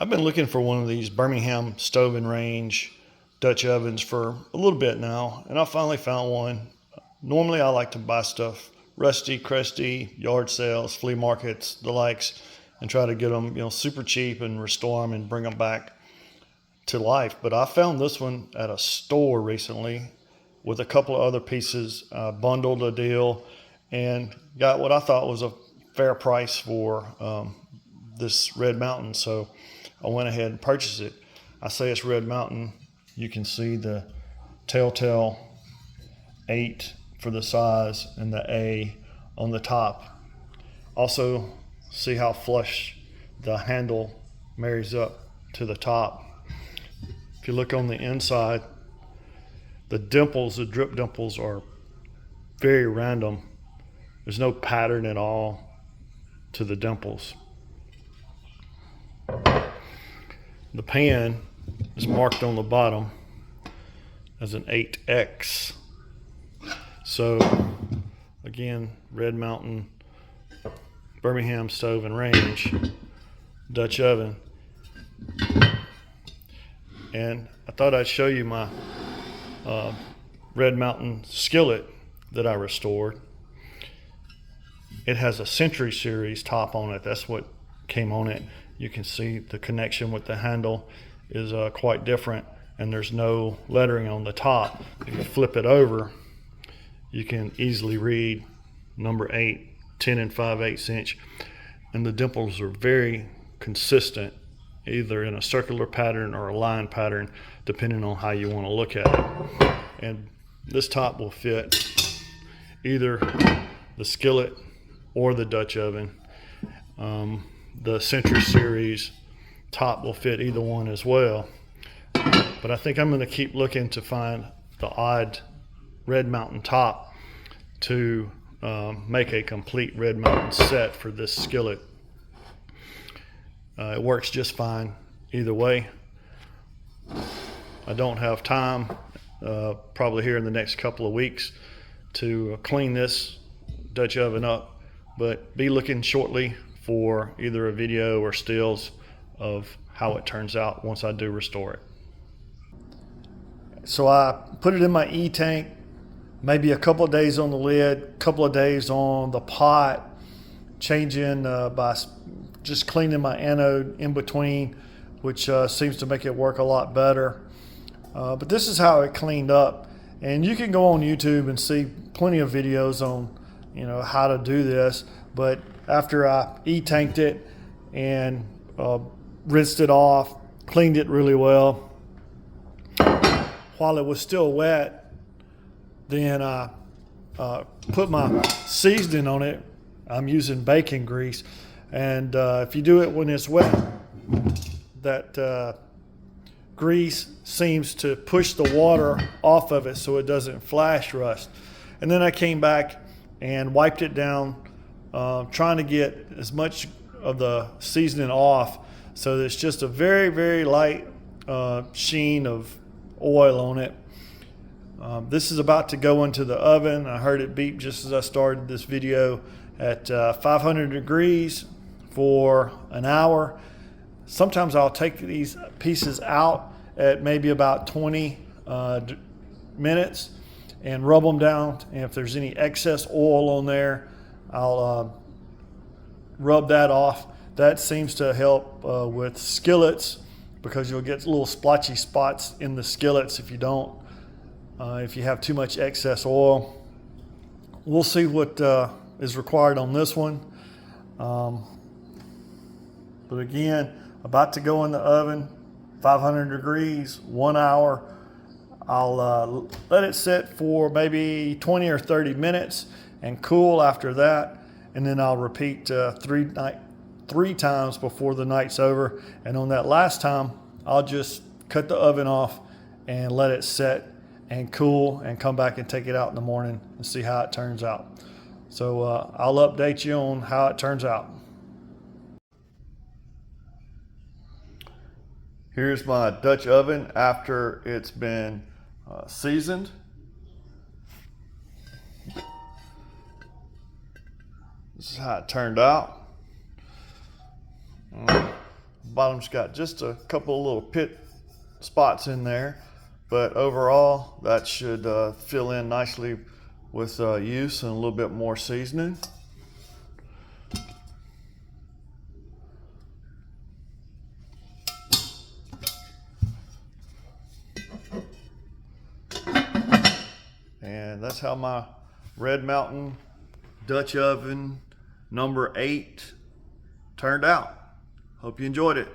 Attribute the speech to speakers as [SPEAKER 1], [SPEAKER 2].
[SPEAKER 1] I've been looking for one of these Birmingham stove and range Dutch ovens for a little bit now, and I finally found one. Normally I like to buy stuff rusty, crusty, yard sales, flea markets, the likes, and try to get them, super cheap and restore them and bring them back to life. But I found this one at a store recently with a couple of other pieces, bundled a deal, and got what I thought was a fair price for this Red Mountain. So I went ahead and purchased it. I say it's Red Mountain. You can see the telltale 8 for the size and the A on the top. Also, see how flush the handle marries up to the top. If you look on the inside, the dimples, the drip dimples, are very random. There's no pattern at all to the dimples. The pan is marked on the bottom as an 8X. So again, Red Mountain Birmingham stove and range Dutch oven. And I thought I'd show you my Red Mountain skillet that I restored. It has a Century Series top on it. That's what came on it. You can see the connection with the handle is quite different, and there's no lettering on the top. If you flip it over, you can easily read number 8, 10 5/8 inch, and the dimples are very consistent, either in a circular pattern or a line pattern, depending on how you want to look at it. And this top will fit either the skillet or the Dutch oven. The Century Series top will fit either one as well. But I think I'm going to keep looking to find the odd Red Mountain top to make a complete Red Mountain set for this skillet. It works just fine either way. I don't have time, probably here in the next couple of weeks, to clean this Dutch oven up, but be looking shortly for either a video or stills of how it turns out once I do restore it. So I put it in my E-tank, maybe a couple of days on the lid, couple of days on the pot, changing by just cleaning my anode in between, which seems to make it work a lot better. But this is how it cleaned up, and you can go on YouTube and see plenty of videos on how to do this. But after I E-tanked it and rinsed it off, cleaned it really well, while it was still wet, then I put my seasoning on it. I'm using bacon grease, and if you do it when it's wet, that grease seems to push the water off of it so it doesn't flash rust. And then I came back and wiped it down, trying to get as much of the seasoning off so that it's just a very, very light sheen of oil on it. This is about to go into the oven. I heard it beep just as I started this video at 500 degrees for an hour. Sometimes I'll take these pieces out at maybe about 20 minutes and rub them down, and if there's any excess oil on there, I'll rub that off. That seems to help with skillets, because you'll get little splotchy spots in the skillets if you don't, if you have too much excess oil. We'll see what is required on this one. But again, about to go in the oven, 500 degrees, 1 hour. I'll let it sit for maybe 20 or 30 minutes and cool after that. And then I'll repeat three times before the night's over. And on that last time, I'll just cut the oven off and let it set and cool, and come back and take it out in the morning and see how it turns out. So I'll update you on how it turns out. Here's my Dutch oven after it's been seasoned. This is how it turned out. bottom's got just a couple of little pit spots in there, but overall that should fill in nicely with use and a little bit more seasoning. And that's how my Red Mountain Dutch oven number 8 turned out. Hope you enjoyed it.